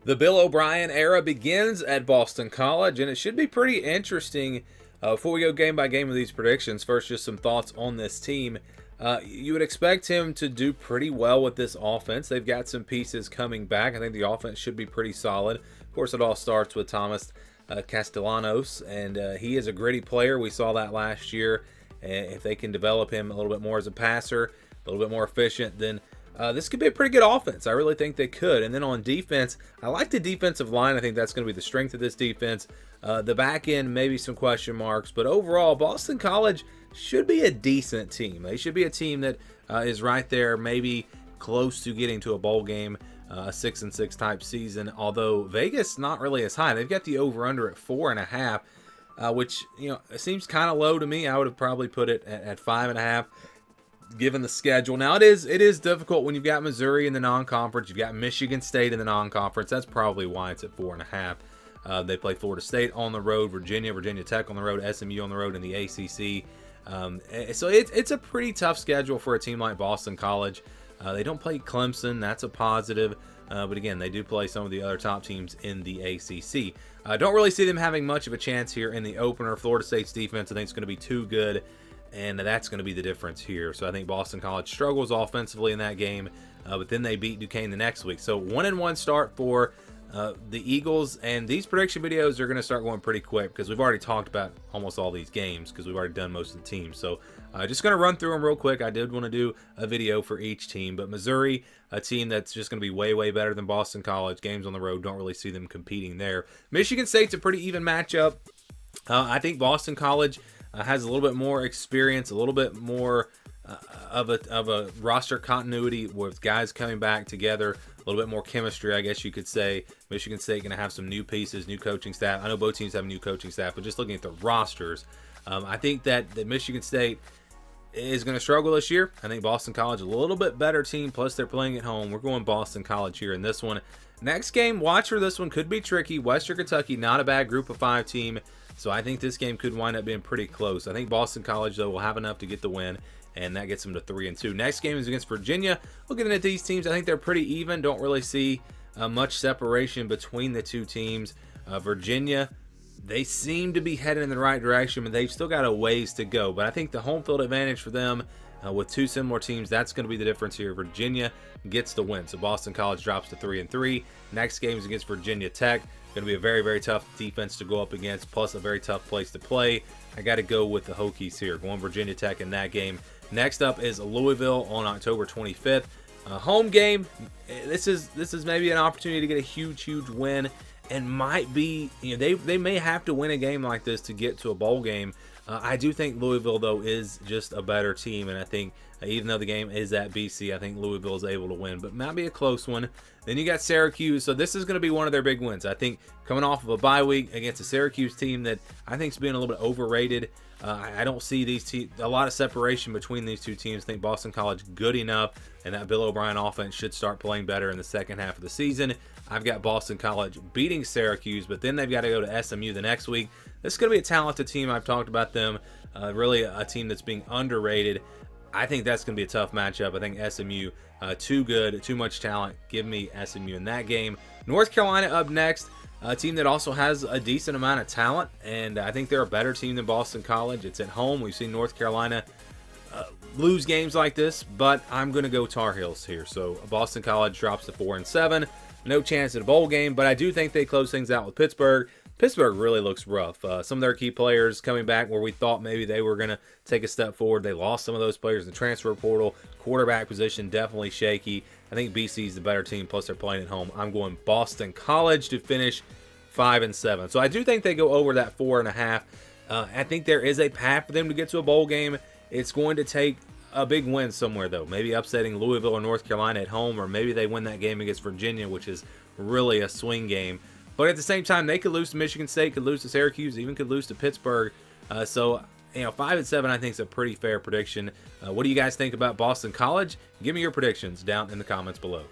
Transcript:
The Bill O'Brien era begins at Boston College, and it should be pretty interesting. Before we go game by game with these predictions, first, just some thoughts on this team. You would expect him to do pretty well with this offense. They've got some pieces coming back. I think the offense should be pretty solid. Of course, it all starts with Thomas Castellanos, and he is a gritty player. We saw that last year. If they can develop him a little bit more as a passer, a little bit more efficient, then this could be a pretty good offense. I really think they could. And then on defense, I like the defensive line. I think that's going to be the strength of this defense. The back end, maybe some question marks. But overall, Boston College should be a decent team. They should be a team that is right there, maybe close to getting to a bowl game, a 6-6 type season. Although Vegas, not really as high. They've got the over-under at 4.5, which, it seems kind of low to me. I would have probably put it at 5.5. Given the schedule. Now, it is difficult when you've got Missouri in the non-conference. You've got Michigan State in the non-conference. That's probably why it's at 4.5. They play Florida State on the road, Virginia Tech on the road, SMU on the road in the ACC. So it's a pretty tough schedule for a team like Boston College. They don't play Clemson. That's a positive. But again, they do play some of the other top teams in the ACC. I don't really see them having much of a chance here in the opener. Florida State's defense, I think, is going to be too good. And that's going to be the difference here. So I think Boston College struggles offensively in that game, but then they beat Duquesne the next week. So 1-1 start for the Eagles. And these prediction videos are going to start going pretty quick because we've already talked about almost all these games because we've already done most of the teams. So just going to run through them real quick. I did want to do a video for each team. But Missouri, a team that's just going to be way, way better than Boston College. Games on the road, don't really see them competing there. Michigan State's a pretty even matchup. I think Boston College has a little bit more experience, a little bit more of a roster continuity with guys coming back together, a little bit more chemistry, I guess you could say. Michigan State going to have some new pieces, new coaching staff. I know both teams have new coaching staff, but just looking at the rosters, I think that Michigan State is going to struggle this year. I think Boston College is a little bit better team, plus they're playing at home. We're going Boston College here in this one. Next game, watch for this one, could be tricky. Western Kentucky, not a bad group of 5 team. So I think this game could wind up being pretty close. I think Boston College, though, will have enough to get the win, and that gets them to 3-2. Next game is against Virginia. Looking at these teams, I think they're pretty even. Don't really see much separation between the two teams. Virginia, they seem to be headed in the right direction, but they've still got a ways to go. But I think the home field advantage for them with two similar teams, that's going to be the difference here. Virginia gets the win. So Boston College drops to 3-3. Next game is against Virginia Tech. Going to be a very, very tough defense to go up against, plus a very tough place to play. I got to go with the Hokies here, going Virginia Tech in that game. Next up is Louisville on October 25th. Home game. This is maybe an opportunity to get a huge, huge win, and might be, they may have to win a game like this to get to a bowl game. I do think Louisville, though, is just a better team, and I think even though the game is at BC, I think Louisville is able to win, but might be a close one. Then you got Syracuse, so this is going to be one of their big wins. I think coming off of a bye week against a Syracuse team that I think is being a little bit overrated. I don't see a lot of separation between these two teams. I think Boston College good enough, and that Bill O'Brien offense should start playing better in the second half of the season. I've got Boston College beating Syracuse, but then they've got to go to SMU the next week. This is going to be a talented team. I've talked about them. Really a team that's being underrated. I think that's going to be a tough matchup. I think SMU, too good, too much talent. Give me SMU in that game. North Carolina up next. A team that also has a decent amount of talent, and I think they're a better team than Boston College. It's at home. We've seen North Carolina lose games like this, but I'm going to go Tar Heels here. So Boston College drops to 4-7. No chance at a bowl game, but I do think they close things out with Pittsburgh. Pittsburgh really looks rough. Some of their key players coming back where we thought maybe they were going to take a step forward. They lost some of those players in the transfer portal. Quarterback position definitely shaky. I think BC is the better team, plus they're playing at home. I'm going Boston College to finish 5-7. So I do think they go over that 4.5. I think there is a path for them to get to a bowl game. It's going to take a big win somewhere, though. Maybe upsetting Louisville or North Carolina at home, or maybe they win that game against Virginia, which is really a swing game. But at the same time, they could lose to Michigan State, could lose to Syracuse, even could lose to Pittsburgh. So 5-7, I think, is a pretty fair prediction. What do you guys think about Boston College? Give me your predictions down in the comments below.